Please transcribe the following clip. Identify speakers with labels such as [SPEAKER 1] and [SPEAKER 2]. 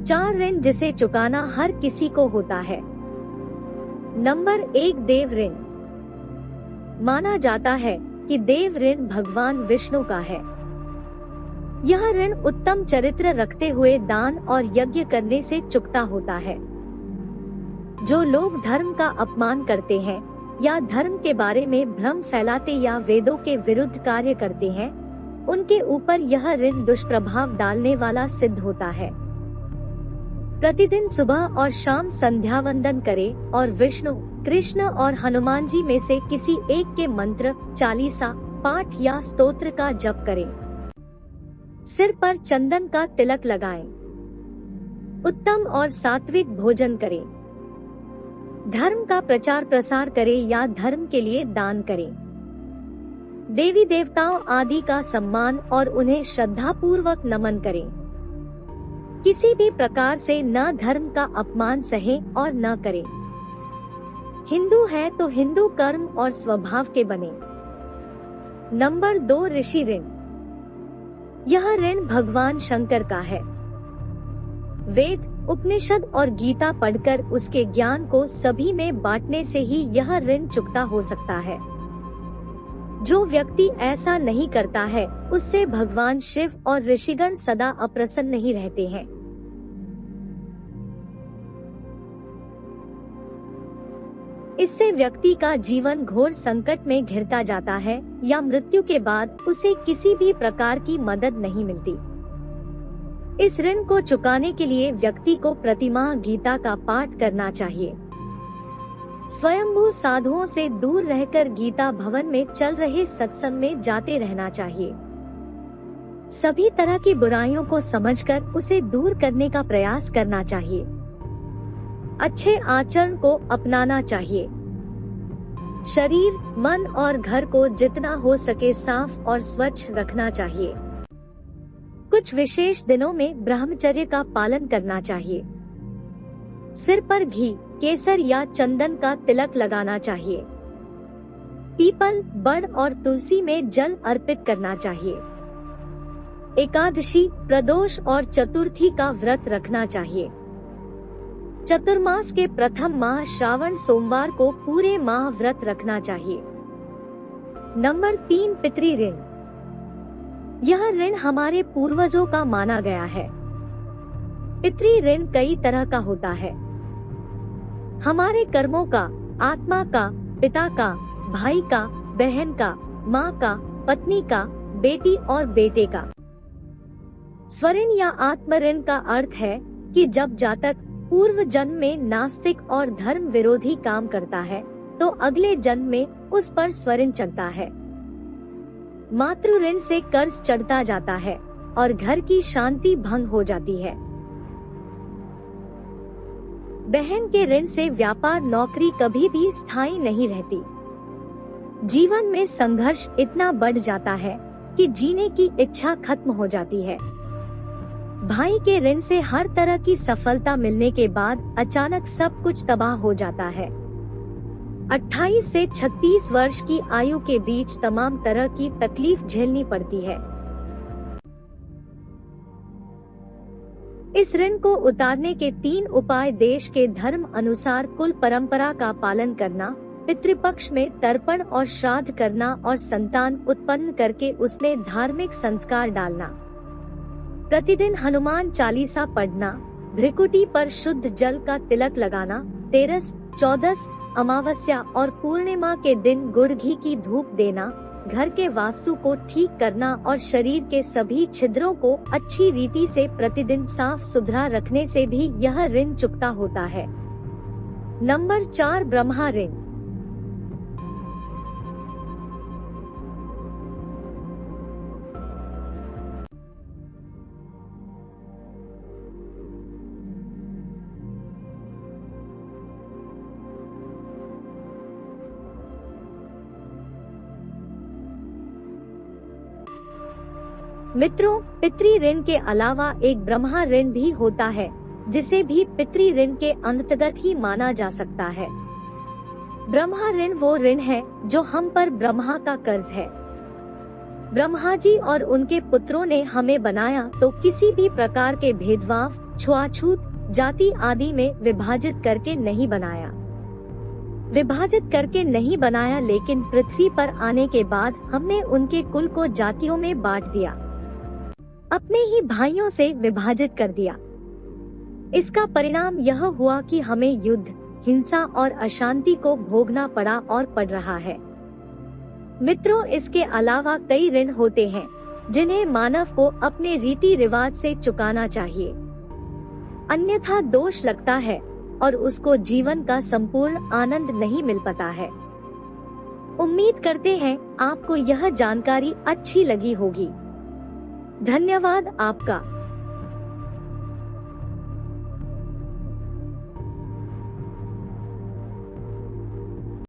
[SPEAKER 1] 4 ऋण जिसे चुकाना हर किसी को होता है। नंबर 1, देव ऋण। माना जाता है कि देव ऋण भगवान विष्णु का है। यह ऋण उत्तम चरित्र रखते हुए दान और यज्ञ करने से चुकता होता है। जो लोग धर्म का अपमान करते हैं या धर्म के बारे में भ्रम फैलाते या वेदों के विरुद्ध कार्य करते हैं, उनके ऊपर यह ऋण दुष्प्रभाव डालने वाला सिद्ध होता है। प्रतिदिन सुबह और शाम संध्या वंदन करें और विष्णु, कृष्ण और हनुमान जी में से किसी एक के मंत्र, चालीसा, पाठ या स्तोत्र का जप करें। सिर पर चंदन का तिलक लगाएं। उत्तम और सात्विक भोजन करें। धर्म का प्रचार प्रसार करें या धर्म के लिए दान करें। देवी देवताओं आदि का सम्मान और उन्हें श्रद्धापूर्वक नमन करें। किसी भी प्रकार से न धर्म का अपमान सहें और न करें। हिंदू है तो हिंदू कर्म और स्वभाव के बने। नंबर 2, ऋषि ऋण। यह ऋण भगवान शंकर का है। वेद, उपनिषद और गीता पढ़कर उसके ज्ञान को सभी में बांटने से ही यह ऋण चुकता हो सकता है। जो व्यक्ति ऐसा नहीं करता है, उससे भगवान शिव और ऋषिगण सदा अप्रसन्न ही रहते हैं। इससे व्यक्ति का जीवन घोर संकट में घिरता जाता है या मृत्यु के बाद उसे किसी भी प्रकार की मदद नहीं मिलती। इस ऋण को चुकाने के लिए व्यक्ति को प्रतिमाह गीता का पाठ करना चाहिए। स्वयंभू साधुओं से दूर रहकर गीता भवन में चल रहे सत्संग में जाते रहना चाहिए। सभी तरह की बुराइयों को समझकर उसे दूर करने का प्रयास करना चाहिए। अच्छे आचरण को अपनाना चाहिए। शरीर, मन और घर को जितना हो सके साफ और स्वच्छ रखना चाहिए। कुछ विशेष दिनों में ब्रह्मचर्य का पालन करना चाहिए। सिर पर घी, केसर या चंदन का तिलक लगाना चाहिए। पीपल, बड़ और तुलसी में जल अर्पित करना चाहिए। एकादशी, प्रदोष और चतुर्थी का व्रत रखना चाहिए। चतुर्मास के प्रथम माह श्रावण सोमवार को पूरे माह व्रत रखना चाहिए। नंबर 3, पितृ ऋण। यह ऋण हमारे पूर्वजों का माना गया है। पितृ ऋण कई तरह का होता है। हमारे कर्मों का, आत्मा का, पिता का, भाई का, बहन का, माँ का, पत्नी का, बेटी और बेटे का। स्वऋण या आत्म ऋण का अर्थ है कि जब जातक पूर्व जन्म में नास्तिक और धर्म विरोधी काम करता है, तो अगले जन्म में उस पर स्वऋण चढ़ता है। मातृ ऋण से कर्ज चढ़ता जाता है और घर की शांति भंग हो जाती है। बहन के ऋण से व्यापार, नौकरी कभी भी स्थायी नहीं रहती। जीवन में संघर्ष इतना बढ़ जाता है कि जीने की इच्छा खत्म हो जाती है। भाई के ऋण से हर तरह की सफलता मिलने के बाद अचानक सब कुछ तबाह हो जाता है। 28 से 36 वर्ष की आयु के बीच तमाम तरह की तकलीफ झेलनी पड़ती है। इस ऋण को उतारने के 3 उपाय: देश के धर्म अनुसार कुल परंपरा का पालन करना, पितृपक्ष में तर्पण और श्राद्ध करना और संतान उत्पन्न करके उसमें धार्मिक संस्कार डालना। प्रतिदिन हनुमान चालीसा पढ़ना, भृकुटी पर शुद्ध जल का तिलक लगाना, 13, 14, अमावस्या और पूर्णिमा के दिन गुड़ घी की धूप देना, घर के वास्तु को ठीक करना और शरीर के सभी छिद्रों को अच्छी रीति से प्रतिदिन साफ सुथरा रखने से भी यह ऋण चुकता होता है। नंबर 4, ब्रह्मा ऋण। मित्रों, पितृ ऋण के अलावा एक ब्रह्मा ऋण भी होता है, जिसे भी पितृ ऋण के अंतर्गत ही माना जा सकता है। ब्रह्मा ऋण वो ऋण है जो हम पर ब्रह्मा का कर्ज है। ब्रह्मा जी और उनके पुत्रों ने हमें बनाया तो किसी भी प्रकार के भेदभाव, छुआछूत, जाति आदि में विभाजित करके नहीं बनाया। विभाजित करके नहीं बनाया, लेकिन पृथ्वी पर आने के बाद हमने उनके कुल को जातियों में बांट दिया, अपने ही भाइयों से विभाजित कर दिया। इसका परिणाम यह हुआ कि हमें युद्ध, हिंसा और अशांति को भोगना पड़ा और पड़ रहा है। मित्रों, इसके अलावा कई ऋण होते हैं जिन्हें मानव को अपने रीति रिवाज से चुकाना चाहिए, अन्यथा दोष लगता है और उसको जीवन का संपूर्ण आनंद नहीं मिल पाता है। उम्मीद करते हैं आपको यह जानकारी अच्छी लगी होगी। धन्यवाद आपका।